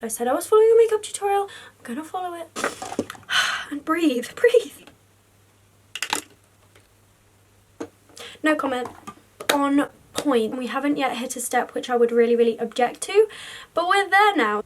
I said I was following a makeup tutorial. I'm gonna follow it. And breathe, breathe. No comment. On point. We haven't yet hit a step which I would really object to, but we're there now.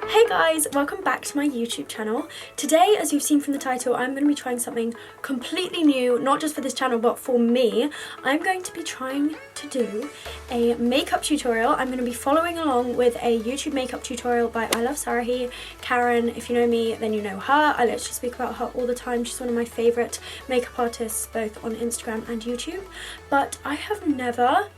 Hey guys, welcome back to my YouTube channel. Today, as you've seen from the title, I'm going to be trying something completely new, not just for this channel, but for me. I'm going to be trying to do a makeup tutorial. I'm going to be following along with a YouTube makeup tutorial by I Love Sarahi. Karen, if you know me, then you know her. I literally speak about her all the time. She's one of my favourite makeup artists, both on Instagram and YouTube. But I have never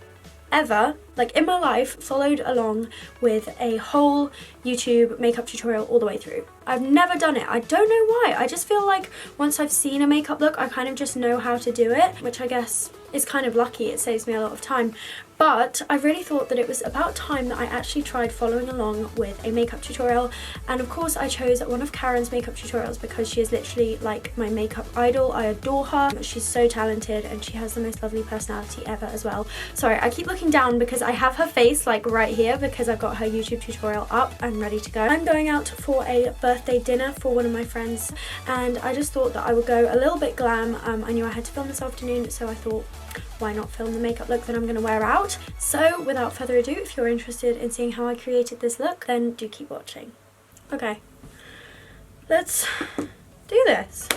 ever, like in my life, followed along with a whole YouTube makeup tutorial all the way through. I've never done it. I don't know why. I just feel like once I've seen a makeup look, I kind of just know how to do it, which I guess is kind of lucky. It saves me a lot of time. But I really thought that it was about time that I actually tried following along with a makeup tutorial. And of course I chose one of Karen's makeup tutorials because she is literally like my makeup idol. I adore her. She's so talented and she has the most lovely personality ever as well. Sorry, I keep looking down because I have her face like right here because I've got her YouTube tutorial up and ready to go. I'm going out for a birthday dinner for one of my friends and I just thought that I would go a little bit glam. I knew I had to film this afternoon, so I thought, why not film the makeup look that I'm going to wear out? So without further ado, if you're interested in seeing how I created this look, then do keep watching. Okay, let's do this.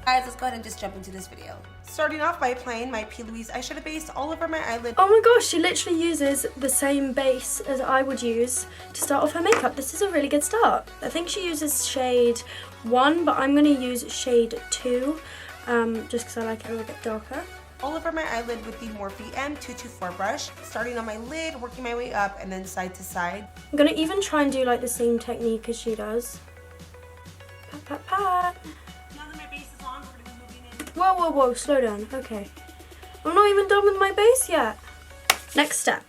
Guys, let's go ahead and just jump into this video. Starting off by applying my P. Louise eyeshadow base all over my eyelid. Oh my gosh, she literally uses the same base as I would use to start off her makeup. This is a really good start. I think she uses shade 1, but I'm going to use shade 2 just because I like it a little bit darker. All over my eyelid with the Morphe M224 brush, starting on my lid, working my way up, and then side to side. I'm going to even try and do like the same technique as she does. Pat, pat, pat. Now that my base is on, we're going to be moving in. Whoa, whoa, whoa, slow down. Okay. I'm not even done with my base yet. Next step.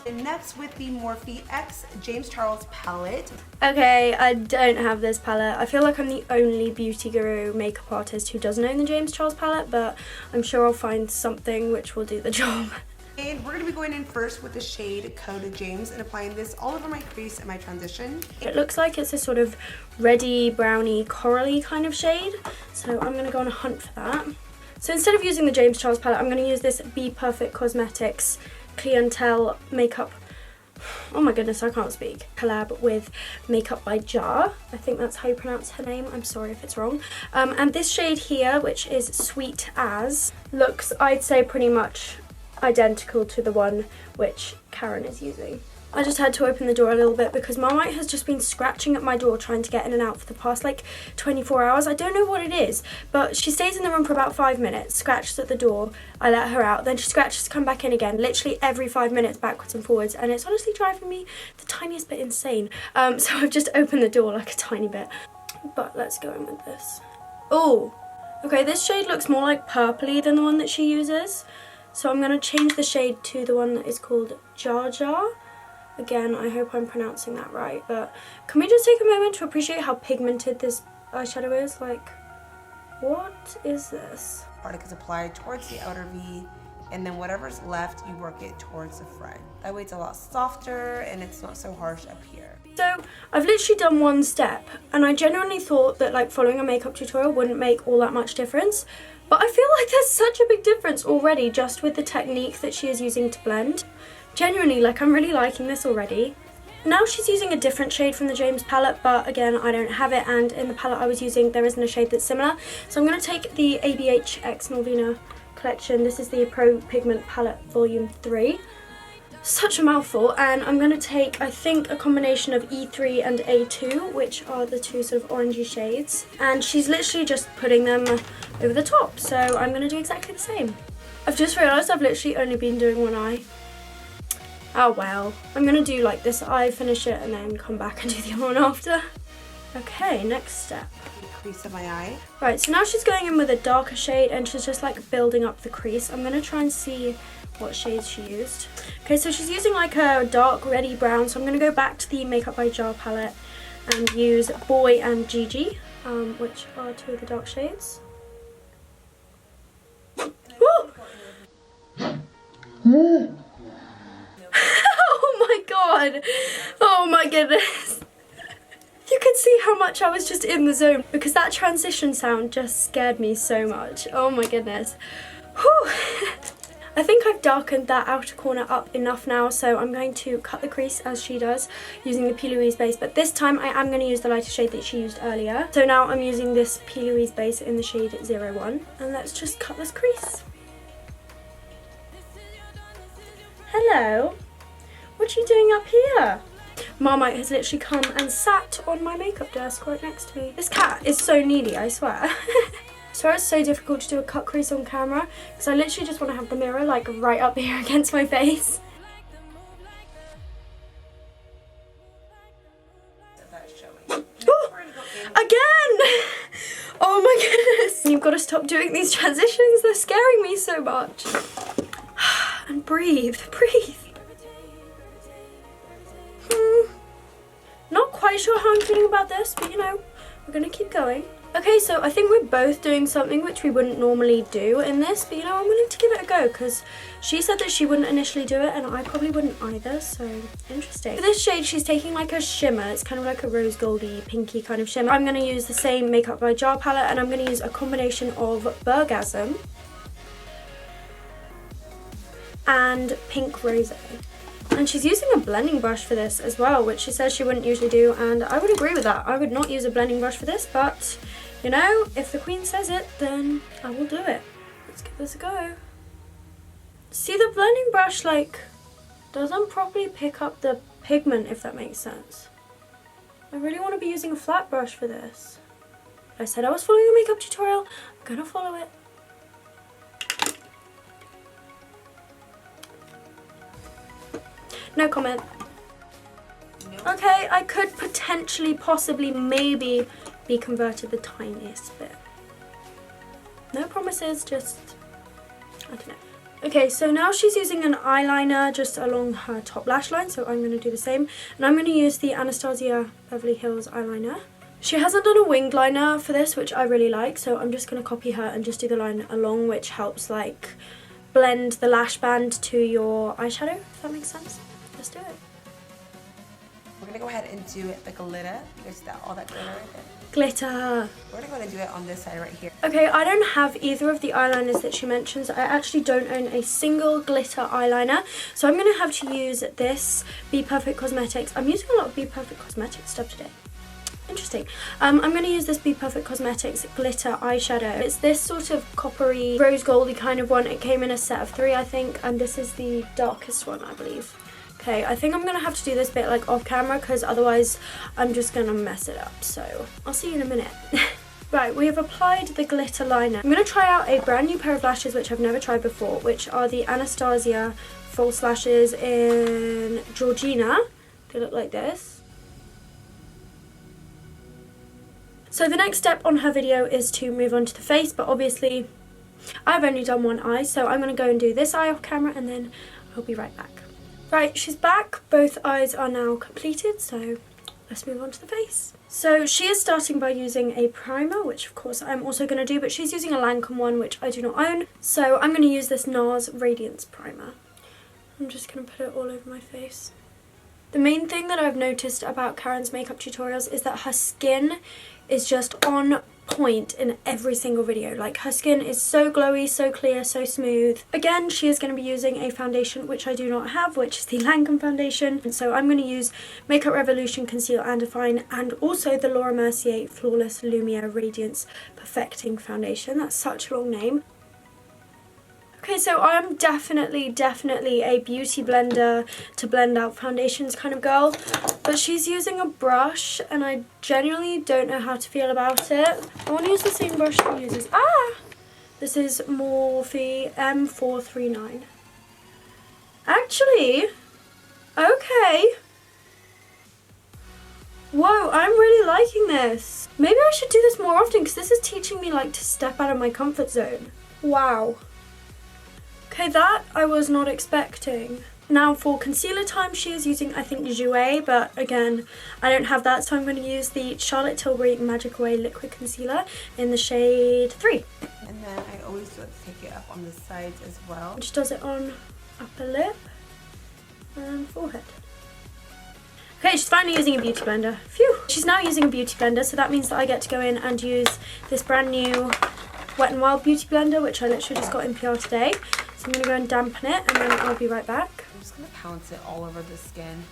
And next with the Morphe X James Charles palette. Okay, I don't have this palette. I feel like I'm the only beauty guru makeup artist who doesn't own the James Charles palette, but I'm sure I'll find something which will do the job. And we're going to be going in first with the shade Code James and applying this all over my crease and my transition. It looks like it's a sort of reddy, browny, corally kind of shade, so I'm going to go on a hunt for that. So instead of using the James Charles palette, I'm going to use this Be Perfect Cosmetics Clientele makeup, oh my goodness, I can't speak, collab with Makeup by Jar. I think that's how you pronounce her name. I'm sorry if it's wrong. And this shade here, which is Sweet As, looks, I'd say, pretty much identical to the one which Karen is using. I just had to open the door a little bit because Marmite has just been scratching at my door trying to get in and out for the past like 24 hours. I don't know what it is, but she stays in the room for about 5 minutes, scratches at the door, I let her out, then she scratches to come back in again, literally every 5 minutes backwards and forwards, and it's honestly driving me the tiniest bit insane. So I've just opened the door like a tiny bit. But let's go in with this. Oh, okay, this shade looks more like purpley than the one that she uses. So I'm going to change the shade to the one that is called Jar Jar. Again, I hope I'm pronouncing that right, but can we just take a moment to appreciate how pigmented this eyeshadow is? Like, what is this? Product is applied towards the outer V, and then whatever's left, you work it towards the front. That way it's a lot softer and it's not so harsh up here. So I've literally done one step, and I genuinely thought that like following a makeup tutorial wouldn't make all that much difference, but I feel like there's such a big difference already just with the technique that she is using to blend. Genuinely, like, I'm really liking this already. Now she's using a different shade from the James palette, but again, I don't have it, and in the palette I was using, there isn't a shade that's similar. So I'm going to take the ABH X Norvina collection. This is the Pro Pigment Palette Volume 3. Such a mouthful. And I'm going to take, I think, a combination of E3 and A2, which are the two sort of orangey shades. And she's literally just putting them over the top, so I'm going to do exactly the same. I've just realised I've literally only been doing one eye. Oh well, I'm gonna do like this eye, finish it, and then come back and do the other one after. Okay, next step. Crease of my eye. Right, so now she's going in with a darker shade and she's just like building up the crease. I'm gonna try and see what shades she used. Okay, so she's using like a dark reddy brown, so I'm going to go back to the Makeup by Jar palette and use Boy and Gigi, which are two of the dark shades. Oh my god! Oh my goodness! You can see how much I was just in the zone because that transition sound just scared me so much. Oh my goodness. Whew. I think I've darkened that outer corner up enough now, so I'm going to cut the crease as she does using the P. Louise base, but this time I am going to use the lighter shade that she used earlier. So now I'm using this P. Louise base in the shade 01, and let's just cut this crease. Hello, what are you doing up here? Marmite has literally come and sat on my makeup desk right next to me. This cat is so needy, I swear. So it's so difficult to do a cut crease on camera because I literally just want to have the mirror like right up here against my face. Again! Oh my goodness! You've got to stop doing these transitions, they're scaring me so much. And breathe, breathe. Not quite sure how I'm feeling about this, but you know, we're gonna keep going. Okay, so I think we're both doing something which we wouldn't normally do in this, but you know, I'm willing to give it a go because she said that she wouldn't initially do it and I probably wouldn't either, so interesting. For this shade, she's taking like a shimmer. It's kind of like a rose goldy, pinky kind of shimmer. I'm going to use the same Makeup by Jar palette and I'm going to use a combination of Burgasm and Pink Rose. And she's using a blending brush for this as well, which she says she wouldn't usually do, and I would agree with that. I would not use a blending brush for this, but you know, if the queen says it, then I will do it. Let's give this a go. See, the blending brush like doesn't properly pick up the pigment, if that makes sense. I really want to be using a flat brush for this. I said I was following a makeup tutorial, I'm gonna follow it. No comment. Okay, I could potentially, possibly, maybe be converted the tiniest bit. No promises, just, I don't know. Okay, so now she's using an eyeliner just along her top lash line, so I'm going to do the same. And I'm going to use the Anastasia Beverly Hills eyeliner. She hasn't done a winged liner for this, which I really like, so I'm just going to copy her and just do the line along, which helps like blend the lash band to your eyeshadow, if that makes sense. Let's do it. We're gonna go ahead and do the glitter. You guys see that, all that glitter right there? Glitter. We're gonna go ahead and do it on this side right here. Okay, I don't have either of the eyeliners that she mentions. I actually don't own a single glitter eyeliner, so I'm gonna have to use this Be Perfect Cosmetics. I'm using a lot of Be Perfect Cosmetics stuff today. Interesting. I'm going to use this Be Perfect Cosmetics glitter eyeshadow. It's this sort of coppery, rose goldy kind of one. It came in a set of 3, I think, and this is the darkest one, I believe. Okay, I think I'm going to have to do this bit like off camera because otherwise I'm just going to mess it up. So I'll see you in a minute. Right, we have applied the glitter liner. I'm going to try out a brand new pair of lashes which I've never tried before, which are the Anastasia false lashes in Georgina. They look like this. So the next step on her video is to move on to the face, but obviously I've only done one eye, so I'm going to go and do this eye off camera and then I'll be right back. Right, she's back. Both eyes are now completed, so let's move on to the face. So she is starting by using a primer, which of course I'm also going to do, but she's using a Lancome one, which I do not own. So I'm going to use this NARS Radiance Primer. I'm just going to put it all over my face. The main thing that I've noticed about Karen's makeup tutorials is that her skin is just on point in every single video. Like, her skin is so glowy, so clear, so smooth. Again, she is going to be using a foundation which I do not have, which is the Lancome foundation. And so I'm going to use Makeup Revolution Conceal and Define and also the Laura Mercier Flawless Lumiere Radiance Perfecting Foundation. That's such a long name. Okay, so I'm definitely a beauty blender to blend out foundations kind of girl, but she's using a brush and I genuinely don't know how to feel about it. I want to use the same brush she uses. This is Morphe M439. Actually, okay. Whoa, I'm really liking this. Maybe I should do this more often because this is teaching me like to step out of my comfort zone. Wow. Okay, that I was not expecting. Now for concealer time, she is using, I think, Jouer, but again, I don't have that, so I'm going to use the Charlotte Tilbury Magic Away Liquid Concealer in the shade 3. And then I always do it to take it up on the sides as well. Which does it on upper lip and forehead. Okay, she's finally using a beauty blender. Phew! She's now using a beauty blender, so that means that I get to go in and use this brand new Wet n Wild beauty blender, which I literally just got in PR today. So I'm going to go and dampen it, and then I'll be right back. I'm just going to pounce it all over the skin.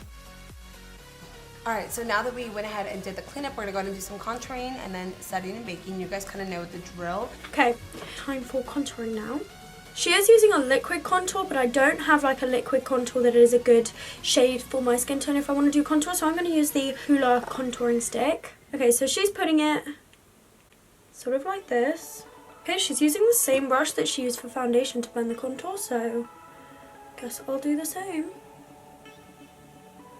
Alright, so now that we went ahead and did the cleanup, we're going to go ahead and do some contouring and then setting and baking. You guys kind of know the drill. Okay, time for contouring now. She is using a liquid contour, but I don't have like a liquid contour that is a good shade for my skin tone if I want to do contour, so I'm going to use the Hoola contouring stick. Okay, so she's putting it sort of like this. Okay, she's using the same brush that she used for foundation to blend the contour, so I guess I'll do the same.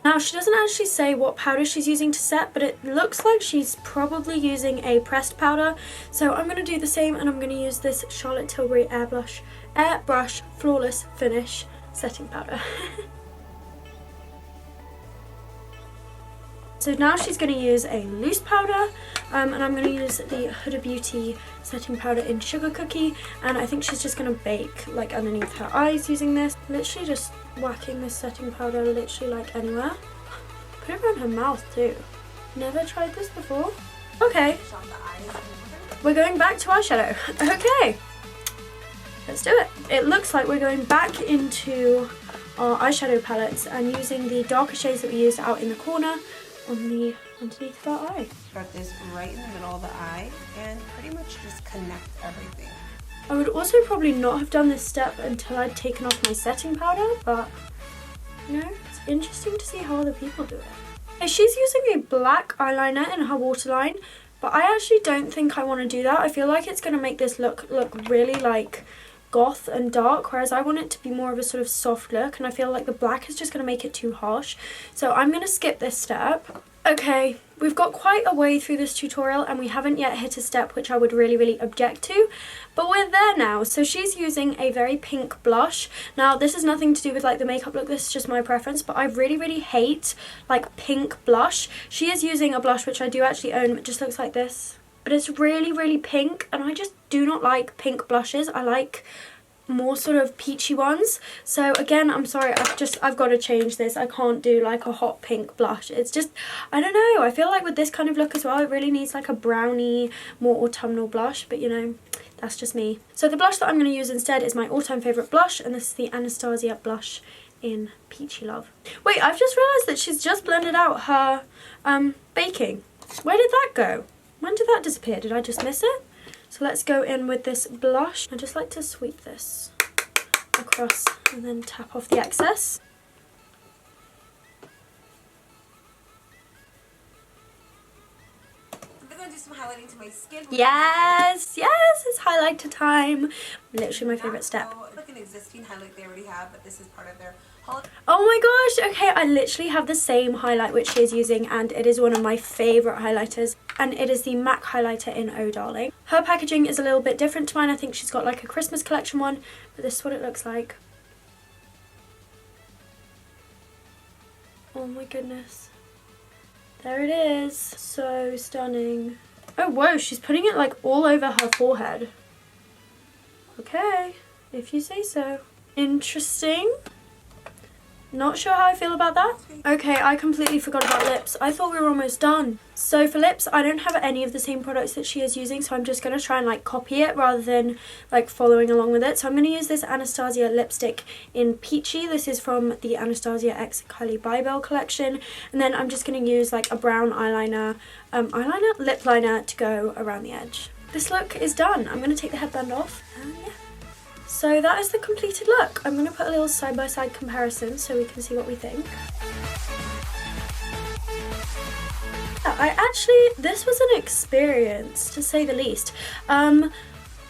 Now, she doesn't actually say what powder she's using to set, but it looks like she's probably using a pressed powder. So I'm going to do the same, and I'm going to use this Charlotte Tilbury Airbrush Flawless Finish setting powder. So now she's going to use a loose powder, and I'm going to use the Huda Beauty setting powder in Sugar Cookie, and I think she's just going to bake like underneath her eyes using this. Literally just whacking this setting powder literally like anywhere. Put it around her mouth too. Never tried this before. Okay, we're going back to eyeshadow. Okay, let's do it. It looks like we're going back into our eyeshadow palettes and using the darker shades that we used out in the corner on the underneath of our eye. Start this right in the middle of the eye and pretty much just connect everything. I would also probably not have done this step until I'd taken off my setting powder, but you know, it's interesting to see how other people do it. Okay, she's using a black eyeliner in her waterline, but I actually don't think I want to do that. I feel like it's going to make this look really like goth and dark, whereas I want it to be more of a sort of soft look, and I feel like the black is just going to make it too harsh. So I'm going to skip this step. Okay, we've got quite a way through this tutorial and we haven't yet hit a step which I would really object to, but we're there now. So she's using a very pink blush. Now this has nothing to do with like the makeup look, this is just my preference, but I really hate like pink blush. She is using a blush which I do actually own, it just looks like this. But it's really pink, and I just do not like pink blushes. I like more sort of peachy ones. So again, I'm sorry, I've got to change this. I can't do like a hot pink blush. It's just, I don't know, I feel like with this kind of look as well, it really needs like a brownie, more autumnal blush, but you know, that's just me. So the blush that I'm going to use instead is my all-time favourite blush, and this is the Anastasia blush in Peachy Love. Wait, I've just realised that she's just blended out her baking. Where did that go? When did that disappear? Did I just miss it? So let's go in with this blush. I just like to sweep this across and then tap off the excess. I'm going to do some highlighting to my skin. Yes, it's highlighter time. Literally my favourite step. Like an existing highlight they already have, but this is part of their holiday. Oh my gosh, okay, I literally have the same highlight which she is using, and it is one of my favourite highlighters, and it is the MAC highlighter in Oh Darling. Her packaging is a little bit different to mine. I think she's got like a Christmas collection one, but this is what it looks like. Oh my goodness. There it is. So stunning. Oh whoa, she's putting it like all over her forehead. Okay, if you say so. Interesting. Not sure how I feel about that. Okay, I completely forgot about lips. I thought we were almost done. So for lips, I don't have any of the same products that she is using, so I'm just going to try and like copy it rather than like following along with it. So I'm going to use this Anastasia lipstick in Peachy. This is from the Anastasia X Kylie Bybel collection. And then I'm just going to use like a brown lip liner to go around the edge. This look is done. I'm going to take the headband off, and yeah. So that is the completed look. I'm going to put a little side-by-side comparison so we can see what we think. This was an experience to say the least.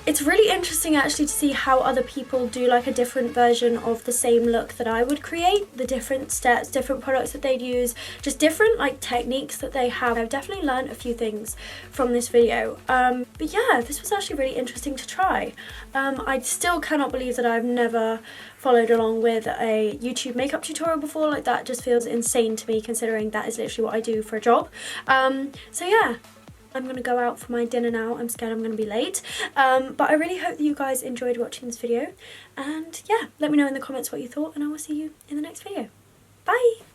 It's really interesting actually to see how other people do like a different version of the same look that I would create, the different steps, different products that they'd use, just different like techniques that they have. I've definitely learned a few things from this video. But yeah, this was actually really interesting to try. I still cannot believe that I've never followed along with a YouTube makeup tutorial before. Like, that just feels insane to me, considering that is literally what I do for a job. So yeah, I'm going to go out for my dinner now. I'm scared I'm going to be late. But I really hope that you guys enjoyed watching this video. And yeah, let me know in the comments what you thought, and I will see you in the next video. Bye!